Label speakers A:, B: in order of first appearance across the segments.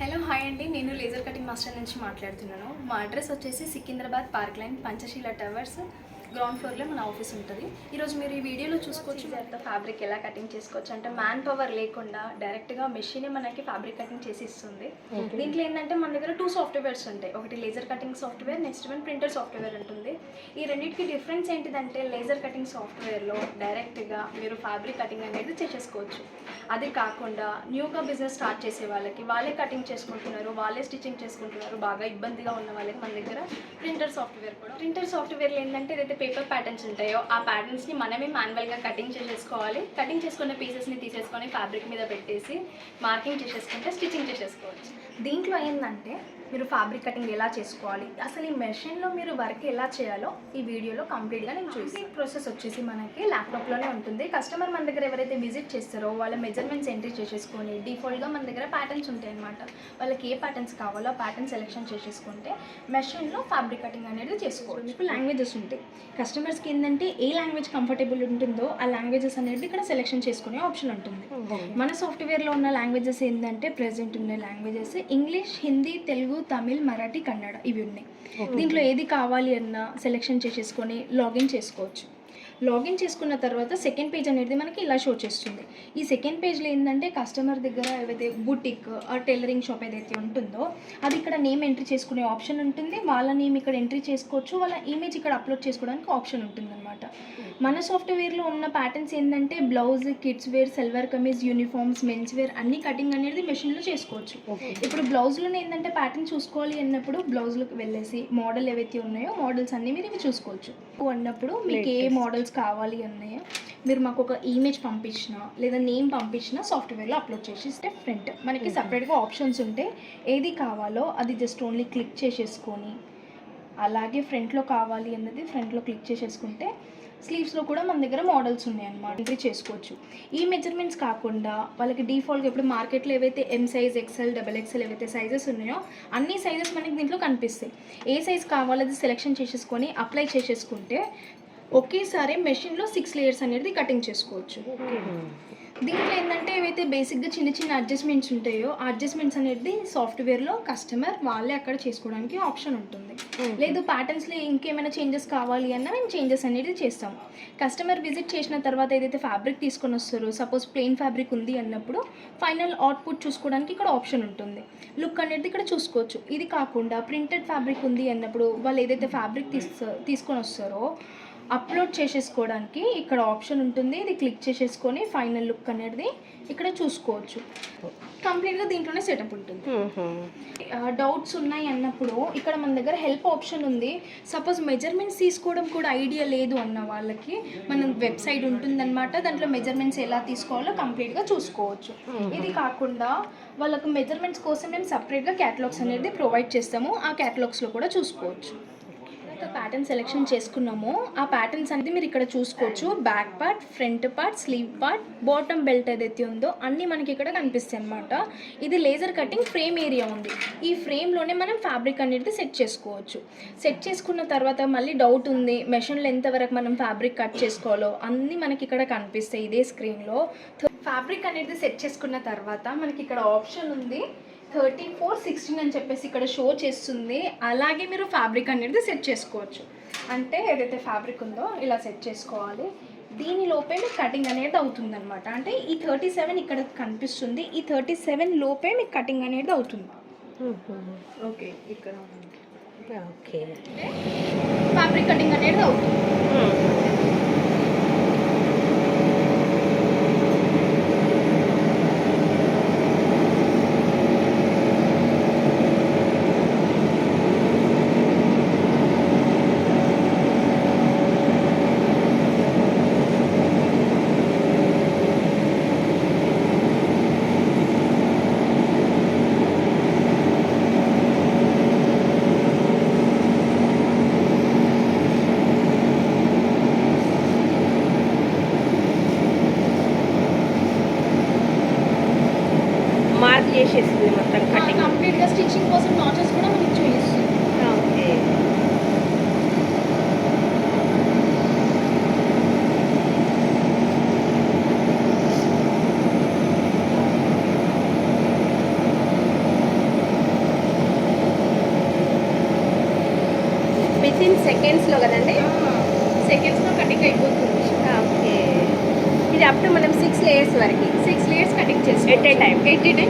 A: Hello hi అండి, నేను laser cutting master నుంచి మాట్లాడుతున్నాను. మా అడ్రస్ వచ్చేసి Secunderabad park line Panchsheel towers ground ఫ్లోర్లో మన ఆఫీస్ ఉంటుంది. ఈరోజు మీరు ఈ వీడియోలో చూసుకోవచ్చు ఫ్యాబ్రిక్ ఎలా కటింగ్ చేసుకోవచ్చు అంటే మ్యాన్ పవర్ లేకుండా డైరెక్ట్గా మెషినే మనకి ఫ్యాబ్రిక్ కటింగ్ చేసి ఇస్తుంది. దీంట్లో ఏంటంటే మన దగ్గర 2 సాఫ్ట్వేర్స్ ఉంటాయి. ఒకటి laser cutting software, next one printer software ఉంటుంది. ఈ రెండింటికి డిఫరెన్స్ ఏంటిదంటే లేజర్ కటింగ్ సాఫ్ట్వేర్లో డైరెక్ట్గా మీరు ఫ్యాబ్రిక్ కటింగ్ అనేది చేసేసుకోవచ్చు. అది కాకుండా న్యూగా బిజినెస్ స్టార్ట్ చేసే వాళ్ళే కటింగ్ చేసుకుంటున్నారు, వాళ్ళే స్టిచ్చింగ్ చేసుకుంటున్నారు, బాగా ఇబ్బందిగా ఉన్న వాళ్ళకి మన దగ్గర ప్రింటర్ సాఫ్ట్వేర్లో ఏంటంటే ఏదైతే పేపర్ ప్యాటర్న్స్ ఉంటాయో ఆ ప్యాటర్న్స్ని మనమే మాన్యువల్గా కటింగ్ చేసేసుకోవాలి. కటింగ్ చేసుకున్న పీసెస్ని తీసేసుకొని ఫ్యాబ్రిక్ మీద పెట్టేసి మార్కింగ్ చేసేసుకుంటే స్టిచ్చింగ్ చేసేసుకోవచ్చు. దీంట్లో ఏంటంటే మీరు ఫ్యాబ్రిక్ కటింగ్ ఎలా చేసుకోవాలి, అసలు ఈ మెషిన్లో మీరు వర్క్ ఎలా చేయాలో ఈ వీడియోలో కంప్లీట్గా నేను చూసి ప్రాసెస్ వచ్చేసి మనకి ల్యాప్టాప్లోనే ఉంటుంది. కస్టమర్ మన దగ్గర ఎవరైతే విజిట్ చేస్తారో వాళ్ళ మెజర్మెంట్స్ ఎంట్రీ చేసేసుకొని డిఫాల్ట్గా మన దగ్గర ప్యాటర్న్స్ ఉంటాయి అన్నమాట. వాళ్ళకి ఏ ప్యాటర్న్స్ కావాలో ఆ ప్యాటర్న్ సెలెక్షన్ చేసేసుకుంటే మెషిన్లో ఫ్యాబ్రిక్ కటింగ్ అనేది చేసుకోవచ్చు. ఇప్పుడు లాంగ్వేజెస్ ఉంటాయి. కస్టమర్స్కి ఏంటంటే ఏ లాంగ్వేజ్ కంఫర్టబుల్ ఉంటుందో ఆ లాంగ్వేజెస్ అనేది ఇక్కడ సెలెక్షన్ చేసుకునే ఆప్షన్ ఉంటుంది. మన సాఫ్ట్వేర్లో ఉన్న లాంగ్వేజెస్ ఏంటంటే ప్రెజెంట్ ఉన్న లాంగ్వేజెస్ ఇంగ్లీష్, హిందీ, తెలుగు, తమిళ్, మరాఠీ, కన్నడ ఇవి ఉన్నాయి. దీంట్లో ఏది కావాలి అన్నా సెలెక్షన్ చేసేసుకొని లాగిన్ చేసుకోవచ్చు. లాగిన్ చేసుకున్న తర్వాత సెకండ్ పేజ్ అనేది మనకి ఇలా షో చేస్తుంది. ఈ సెకండ్ పేజ్లో ఏంటంటే కస్టమర్ దగ్గర ఏవైతే బుటిక్ టైలరింగ్ షాప్ ఏదైతే ఉంటుందో అది ఇక్కడ నేమ్ ఎంట్రీ చేసుకునే ఆప్షన్ ఉంటుంది. వాళ్ళ నేమ్ ఇక్కడ ఎంట్రీ చేసుకోవచ్చు, వాళ్ళ ఇమేజ్ ఇక్కడ అప్లోడ్ చేసుకోవడానికి ఆప్షన్ ఉంటుంది అనమాట. మన సాఫ్ట్వేర్లో ఉన్న ప్యాటర్న్స్ ఏంటంటే blouse, kids wear, salwar kameez, uniforms, men's wear అన్ని కటింగ్ అనేది మెషిన్లో చేసుకోవచ్చు. ఇప్పుడు బ్లౌజ్లోనే ఏంటంటే ప్యాటర్న్ చూసుకోవాలి అన్నప్పుడు బ్లౌజ్లోకి వెళ్ళేసి మోడల్ ఏవైతే ఉన్నాయో మోడల్స్ అన్నీ మీరు ఇవి చూసుకోవచ్చు. అన్నప్పుడు మీకు ఏ మోడల్స్ కావాలి అన్నయ్య మీరు మాకు ఒక ఇమేజ్ పంపించిన లేదా నేమ్ పంపించిన సాఫ్ట్వేర్లో అప్లోడ్ చేసిస్తే ఫ్రంట్ మనకి సపరేట్గా ఆప్షన్స్ ఉంటే ఏది కావాలో అది జస్ట్ ఓన్లీ క్లిక్ చేసేసుకొని అలాగే ఫ్రంట్లో కావాలి అన్నది ఫ్రంట్లో క్లిక్ చేసేసుకుంటే స్లీవ్స్లో కూడా మన దగ్గర మోడల్స్ ఉన్నాయన్నమాట, ఎంట్రీ చేసుకోవచ్చు. ఈ మెజర్మెంట్స్ కాకుండా వాళ్ళకి డిఫాల్ట్గా ఇప్పుడు మార్కెట్లో ఏవైతే M size, XL, double XL ఏవైతే సైజెస్ ఉన్నాయో అన్ని సైజెస్ మనకి దీంట్లో కనిపిస్తాయి. ఏ సైజ్ కావాలో అది సెలెక్షన్ చేసేసుకొని అప్లై చేసేసుకుంటే ఒకేసారి మెషిన్లో 6 లేయర్స్ అనేది కటింగ్ చేసుకోవచ్చు. దీంట్లో ఏంటంటే ఏవైతే బేసిక్గా చిన్న చిన్న అడ్జస్ట్మెంట్స్ ఉంటాయో ఆ అడ్జస్ట్మెంట్స్ అనేది సాఫ్ట్వేర్లో కస్టమర్ వాళ్ళే అక్కడ చేసుకోవడానికి ఆప్షన్ ఉంటుంది. లేదు ప్యాటర్న్స్లో ఇంకేమైనా చేంజెస్ కావాలి అన్నా మేము చేంజెస్ అనేది చేస్తాము. కస్టమర్ విజిట్ చేసిన తర్వాత ఏదైతే ఫ్యాబ్రిక్ తీసుకొని వస్తారో సపోజ్ ప్లెయిన్ ఫ్యాబ్రిక్ ఉంది అన్నప్పుడు ఫైనల్ అవుట్పుట్ చూసుకోవడానికి ఇక్కడ ఆప్షన్ ఉంటుంది. లుక్ అనేది ఇక్కడ చూసుకోవచ్చు. ఇది కాకుండా ప్రింటెడ్ ఫ్యాబ్రిక్ ఉంది అన్నప్పుడు వాళ్ళు ఏదైతే ఫ్యాబ్రిక్ తీసుకొని వస్తారో అప్లోడ్ చేసేసుకోవడానికి ఇక్కడ ఆప్షన్ ఉంటుంది. ఇది క్లిక్ చేసేసుకొని ఫైనల్ లుక్ అనేది ఇక్కడ చూసుకోవచ్చు. కంప్లీట్గా దీంట్లోనే సెటప్ ఉంటుంది. డౌట్స్ ఉన్నాయి అన్నప్పుడు ఇక్కడ మన దగ్గర హెల్ప్ ఆప్షన్ ఉంది. సపోజ్ మెజర్మెంట్స్ తీసుకోవడం కూడా ఐడియా లేదు అన్న వాళ్ళకి మన వెబ్సైట్ ఉంటుందన్నమాట. దాంట్లో మెజర్మెంట్స్ ఎలా తీసుకోవాలో కంప్లీట్గా చూసుకోవచ్చు. ఇది కాకుండా వాళ్ళకు మెజర్మెంట్స్ కోసం మేము సపరేట్గా క్యాటలాగ్స్ అనేది ప్రొవైడ్ చేస్తాము. ఆ క్యాటలాగ్స్లో కూడా చూసుకోవచ్చు. ప్యాటర్న్ సెలెక్షన్ చేసుకున్నాము. ఆ ప్యాటర్న్స్ అనేది మీరు ఇక్కడ చూసుకోవచ్చు. Back part, front part, slew part, bottom belt ఏదైతే ఉందో అన్నీ మనకి ఇక్కడ కనిపిస్తాయి అనమాట. ఇది లేజర్ కటింగ్ ఫ్రేమ్ ఏరియా ఉంది. ఈ ఫ్రేమ్లోనే మనం ఫ్యాబ్రిక్ అనేది సెట్ చేసుకోవచ్చు. సెట్ చేసుకున్న తర్వాత మళ్ళీ డౌట్ ఉంది మెషిన్లో ఎంతవరకు మనం ఫ్యాబ్రిక్ కట్ చేసుకోవాలో అన్నీ మనకి ఇక్కడ కనిపిస్తాయి ఇదే స్క్రీన్లో. ఫ్యాబ్రిక్ అనేది సెట్ చేసుకున్న తర్వాత మనకి ఇక్కడ ఆప్షన్ ఉంది 34/16 అని చెప్పేసి ఇక్కడ షో చేస్తుంది. అలాగే మీరు ఫ్యాబ్రిక్ అనేది సెట్ చేసుకోవచ్చు. అంటే ఏదైతే ఫ్యాబ్రిక్ ఉందో ఇలా సెట్ చేసుకోవాలి. దీని లోపే మీకు కటింగ్ అనేది అవుతుంది అనమాట. అంటే ఈ 37 ఇక్కడ కనిపిస్తుంది. ఈ 37 లోపే మీకు కటింగ్ అనేది అవుతుంది. ఓకే, ఇక్కడ ఓకే ఫ్యాబ్రిక్ కటింగ్ అనేది అవుతుంది.
B: మార్క్ చేసేస్తుంది మొత్తం కటింగ్
A: కంప్లీట్గా. స్టిచ్చింగ్ కోసం నాచెస్ కూడా మనకి చూపిస్తుంది.
B: ఓకే, సెకండ్స్లో కదండి.
A: సెకండ్స్లో కటింగ్ అయిపోతుంది.
B: ఓకే, ఇది అప్ టు మనం 6 లేయర్స్ వరకు
A: 6 లేయర్స్ కటింగ్ చేసుకోవచ్చు.
B: At a time.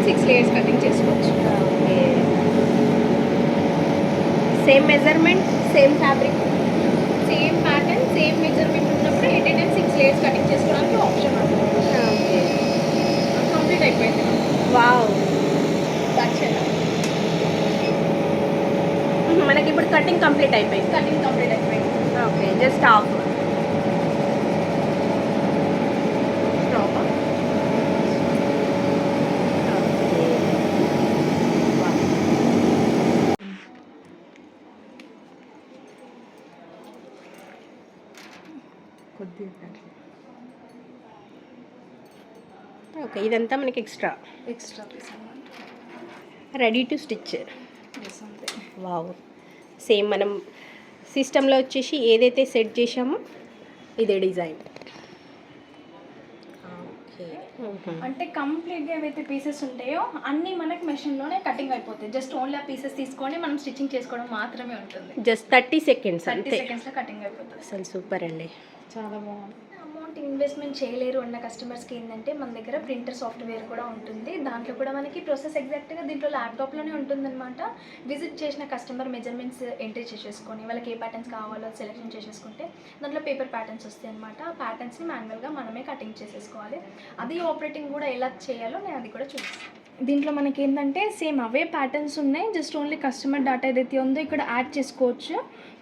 A: 6 layers cutting చేసుకోవచ్చు.
B: Okay. Same measurement, same fabric,
A: same pattern, same measurement ఉన్నప్పుడు 6 లేయర్స్ కటింగ్ చేసుకోవడానికి ఆప్షన్ ఉంటుంది.
B: ఓకే.
A: కంప్లీట్ అయిపోయింది.
B: వావ్,
A: దట్స్
B: మనకి ఇప్పుడు కటింగ్ కంప్లీట్ అయిపోయింది.
A: కటింగ్ కంప్లీట్ అయిపోయింది.
B: Okay, just off.
A: Stop.
B: Okay, ఇదంతా మనకి ఎక్స్ట్రా
A: పీస్ అన్నమాట.
B: Ready to stitch.
A: అంతే.
B: వావ్, సేమ్ మనం సిస్టంలో వచ్చేసి ఏదైతే సెట్ చేసామో ఇదే డిజైన్. ఓకే.
A: అంటే కంప్లీట్గా ఏవైతే పీసెస్ ఉంటాయో అన్నీ మనకి మెషిన్లోనే కటింగ్ అయిపోతాయి. జస్ట్ ఓన్లీ ఆ పీసెస్ తీసుకొని మనం స్టిచ్చింగ్ చేసుకోవడం మాత్రమే ఉంటుంది.
B: జస్ట్ 30 సెకండ్స్
A: 30
B: అంతే.
A: సెకండ్స్లో కటింగ్ అయిపోతుంది.
B: అసలు సూపర్ అండి.
A: చాలా బాగుంది. అమౌంట్ ఇన్వెస్ట్మెంట్ చేయలేరు అన్న కస్టమర్స్కి ఏంటంటే మన దగ్గర ప్రింటర్ సాఫ్ట్వేర్ కూడా ఉంటుంది. దాంట్లో కూడా మనకి ప్రాసెస్ ఎగ్జాక్ట్గా దీంట్లో ల్యాప్టాప్లోనే ఉంటుందన్నమాట. విజిట్ చేసిన కస్టమర్ మెజర్మెంట్స్ ఎంట్రీ చేసేసుకొని వాళ్ళకి ఏ ప్యాటర్న్స్ కావాలో సెలెక్షన్ చేసేసుకుంటే దాంట్లో పేపర్ ప్యాటర్న్స్ వస్తాయి అనమాట. ఆ ప్యాటర్న్స్ని మాన్యువల్గా మనమే కటింగ్ చేసేసుకోవాలి. అది ఆపరేటింగ్ కూడా ఎలా చేయాలో నేను అది కూడా చూపిస్తాను. దీంట్లో మనకి ఏంటంటే సేమ్ అవే ప్యాటర్న్స్ ఉన్నాయి. జస్ట్ ఓన్లీ కస్టమర్ డేటా ఏదైతే ఉందో ఇక్కడ యాడ్ చేసుకోవచ్చు.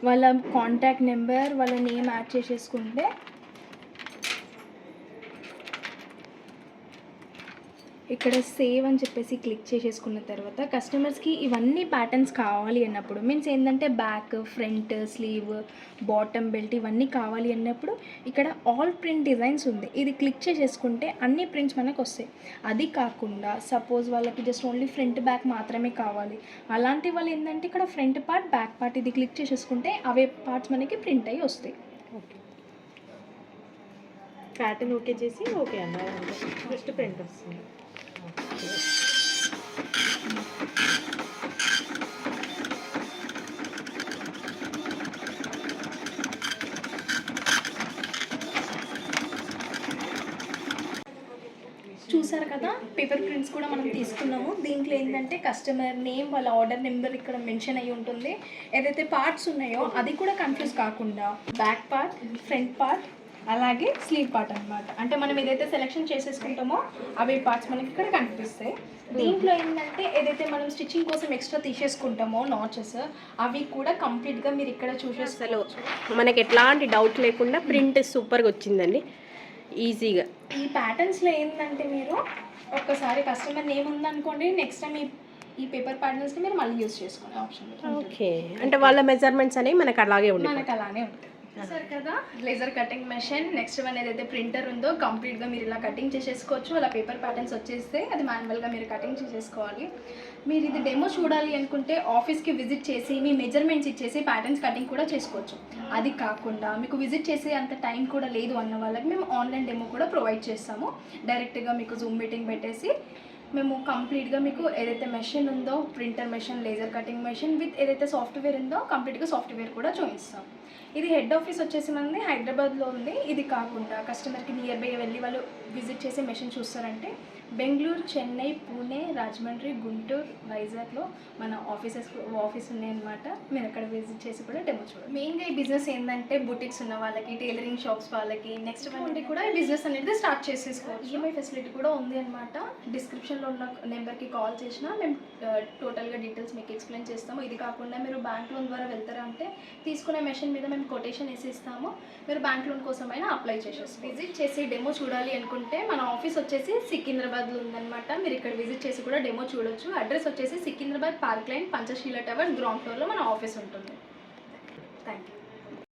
A: వాళ్ళ కాంటాక్ట్ నెంబర్, వాళ్ళ నేమ్ యాడ్ చేసేసుకుంటే ఇక్కడ సేవ్ అని చెప్పేసి క్లిక్ చేసేసుకున్న తర్వాత కస్టమర్స్కి ఇవన్నీ ప్యాటర్న్స్ కావాలి అన్నప్పుడు మీన్స్ ఏంటంటే back, front, sleeve, bottom belt ఇవన్నీ కావాలి అన్నప్పుడు ఇక్కడ ఆల్ ప్రింట్ డిజైన్స్ ఉంది. ఇది క్లిక్ చేసేసుకుంటే అన్ని ప్రింట్స్ మనకు వస్తాయి. అది కాకుండా సపోజ్ వాళ్ళకి జస్ట్ ఓన్లీ ఫ్రంట్ బ్యాక్ మాత్రమే కావాలి, అలాంటి వాళ్ళు ఏంటంటే ఇక్కడ ఫ్రంట్ పార్ట్, బ్యాక్ పార్ట్ ఇది క్లిక్ చేసేసుకుంటే అవే పార్ట్స్ మనకి ప్రింట్ అయ్యి వస్తాయి.
B: ఓకే, ప్యాటర్న్ ఓకే చేసి ఓకే అన్నారు, జస్ట్ ప్రింట్ వస్తుంది.
A: చూసారు కదా, పేపర్ ప్రింట్స్ కూడా మనం తీసుకున్నాము. దీంట్లో ఏంటంటే కస్టమర్ నేమ్, వాళ్ళ ఆర్డర్ నెంబర్ ఇక్కడ మెన్షన్ అయ్యి ఉంటుంది. ఏదైతే పార్ట్స్ ఉన్నాయో అది కూడా కన్ఫ్యూజ్ కాకుండా బ్యాక్ పార్ట్, ఫ్రంట్ పార్ట్, అలాగే స్లీవ్ పార్ట్ అనమాట. అంటే మనం ఏదైతే సెలెక్షన్ చేసేసుకుంటామో అవి పార్ట్స్ మనకి ఇక్కడ కనిపిస్తాయి. దీంట్లో ఏంటంటే ఏదైతే మనం స్టిచ్చింగ్ కోసం ఎక్స్ట్రా తీసేసుకుంటామో నాచెస్ అవి కూడా కంప్లీట్గా మీరు ఇక్కడ చూసేస్తారు.
B: మనకి ఎట్లాంటి డౌట్ లేకుండా ప్రింట్ సూపర్గా వచ్చిందండి, ఈజీగా.
A: ఈ ప్యాటర్న్స్లో ఏంటంటే మీరు ఒక్కసారి కస్టమర్ నేమ్ ఉందనుకోండి, నెక్స్ట్ టైం ఈ పేపర్ ప్యాటర్న్స్ని మీరు మళ్ళీ యూజ్ చేసుకునే ఆప్షన్.
B: ఓకే, అంటే వాళ్ళ మెజర్మెంట్స్ అనేవి మనకు అలాగే ఉంటాయి.
A: మనకు అలానే ఉంటుంది. సరే కదా, laser cutting machine. Next one ఏదైతే ప్రింటర్ ఉందో కంప్లీట్గా మీరు ఇలా కటింగ్ చేసేసుకోవచ్చు. అలా పేపర్ ప్యాటర్న్స్ వచ్చేస్తే అది మాన్యువల్గా మీరు కటింగ్ చేసేసుకోవాలి. మీరు ఇది డెమో చూడాలి అనుకుంటే ఆఫీస్కి విజిట్ చేసి మీ మెజర్మెంట్స్ ఇచ్చేసి ప్యాటర్న్స్ కటింగ్ కూడా చేసుకోవచ్చు. అది కాకుండా మీకు విజిట్ చేసే అంత టైం కూడా లేదు అన్న వాళ్ళకి మేము ఆన్లైన్ డెమో కూడా ప్రొవైడ్ చేస్తాము. డైరెక్ట్గా మీకు జూమ్ మీటింగ్ పెట్టేసి మేము కంప్లీట్గా మీకు ఏదైతే మెషిన్ ఉందో printer machine, laser cutting machine with ఏదైతే సాఫ్ట్వేర్ ఉందో కంప్లీట్గా సాఫ్ట్వేర్ కూడా చూపిస్తాం. ఇది హెడ్ ఆఫీస్ వచ్చేసి మనది హైదరాబాద్లో ఉంది. ఇది కాకుండా కస్టమర్కి నియర్ బై వెళ్ళి వాళ్ళు విజిట్ చేసే మెషిన్ చూస్తారంటే బెంగళూరు, చెన్నై, పూణే, రాజమండ్రి, గుంటూరు, వైజాగ్లో మన ఆఫీస్ ఉన్నాయన్నమాట. మీరు అక్కడ విజిట్ చేసి కూడా డెమో చూడండి. మెయిన్గా ఈ బిజినెస్ ఏంటంటే బుటిక్స్ ఉన్న వాళ్ళకి, టైలరింగ్ షాప్స్ వాళ్ళకి, నెక్స్ట్ మండే కూడా ఈ బిజినెస్ అనేది స్టార్ట్ చేసేసుకోవచ్చు. ఈఎంఐ ఫెసిలిటీ కూడా ఉంది అనమాట. డిస్క్రిప్షన్లో ఉన్న నెంబర్కి కాల్ చేసినా మేము టోటల్గా డీటెయిల్స్ మీకు ఎక్స్ప్లెయిన్ చేస్తాము. ఇది కాకుండా మీరు బ్యాంక్ లోన్ ద్వారా వెళ్తారా అంటే తీసుకునే మెషిన్ మీద మేము కొటేషన్ వేసిస్తాము. మీరు బ్యాంక్ లోన్ కోసమైనా అప్లై చేసేస్తాం. విజిట్ చేసి డెమో చూడాలి అనుకుంటే మన ఆఫీస్ వచ్చేసి సికింద్రాబాద్లో ఉందన్నమాట. మీరు ఇక్కడ విజిట్ చేసి కూడా డెమో చూడొచ్చు. అడ్రస్ వచ్చేసి Secunderabad park line, Panchsheel tower, ground ఫ్లోర్లో మన ఆఫీస్ ఉంటుంది. Thank you.